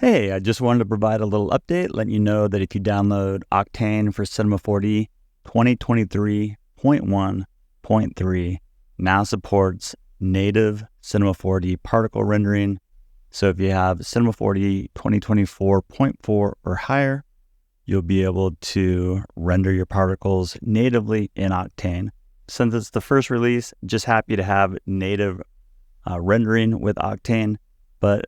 Hey, I just wanted to provide a little update, letting you know that if you download Octane for Cinema 4D 2023.1.3, now supports native Cinema 4D particle rendering. So if you have Cinema 4D 2024.4 or higher, you'll be able to render your particles natively in Octane. Since it's the first release, just happy to have native rendering with Octane, but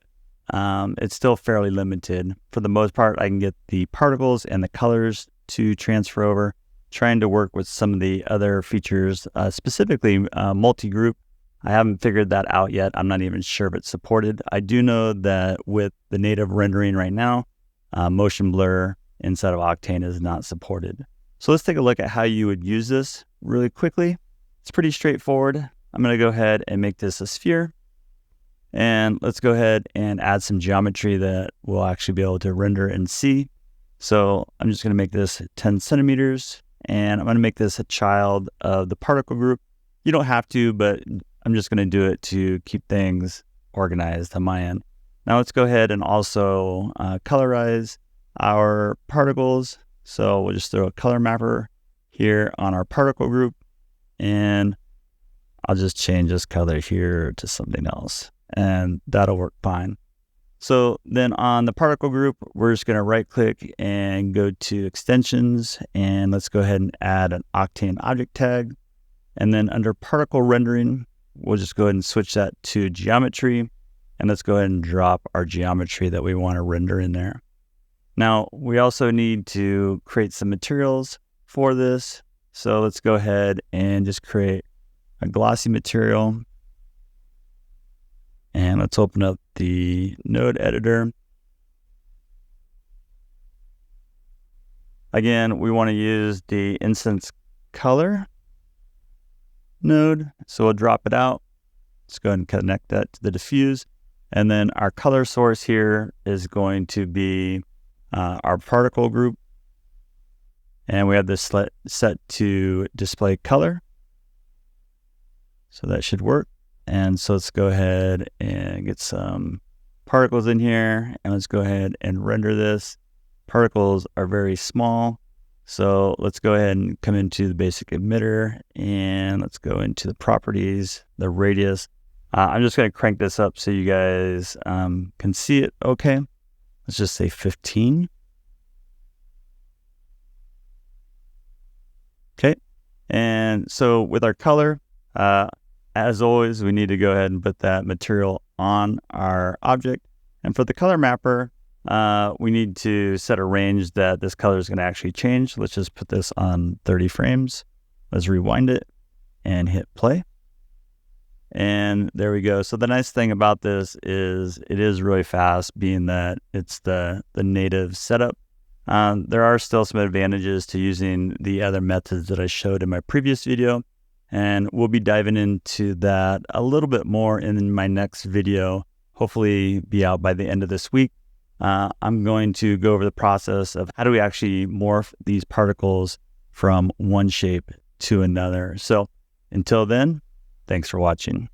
it's still fairly limited. For the most part, I can get the particles and the colors to transfer over, trying to work with some of the other features, specifically multi-group. I haven't figured that out yet. I'm not even sure if it's supported. I do know that with the native rendering right now, motion blur inside of Octane is not supported. So let's take a look at how you would use this really quickly. It's pretty straightforward. I'm going to go ahead and make this a sphere. And let's go ahead and add some geometry that we'll actually be able to render and see. So I'm just going to make this 10 centimeters, and I'm going to make this a child of the particle group. You don't have to, but I'm just going to do it to keep things organized on my end. Now let's go ahead and also colorize our particles. So we'll just throw a color mapper here on our particle group, and I'll just change this color here to something else, and that'll work fine. So then on the particle group, we're just going to right click and go to extensions, and let's go ahead and add an Octane object tag. And then under particle rendering, we'll just go ahead and switch that to geometry, and let's go ahead and drop our geometry that we want to render in there. Now we also need to create some materials for this. So let's go ahead and just create a glossy material. And let's open up the node editor. Again, we want to use the instance color node. So we'll drop it out. Let's go ahead and connect that to the diffuse. And then our color source here is going to be our particle group. And we have this set to display color. So that should work. And so let's go ahead and get some particles in here, and let's go ahead and render this. Particles are very small. So let's go ahead and come into the basic emitter, and let's go into the properties, the radius. I'm just going to crank this up so you guys can see it okay. Let's just say 15. Okay. And so with our color, as always, we need to go ahead and put that material on our object. And for the color mapper, we need to set a range that this color is going to actually change. Let's just put this on 30 frames. Let's rewind it and hit play. And there we go. So the nice thing about this is it is really fast, being that it's the native setup. There are still some advantages to using the other methods that I showed in my previous video. And we'll be diving into that a little bit more in my next video, hopefully be out by the end of this week. I'm going to go over the process of how do we actually morph these particles from one shape to another. So until then, thanks for watching.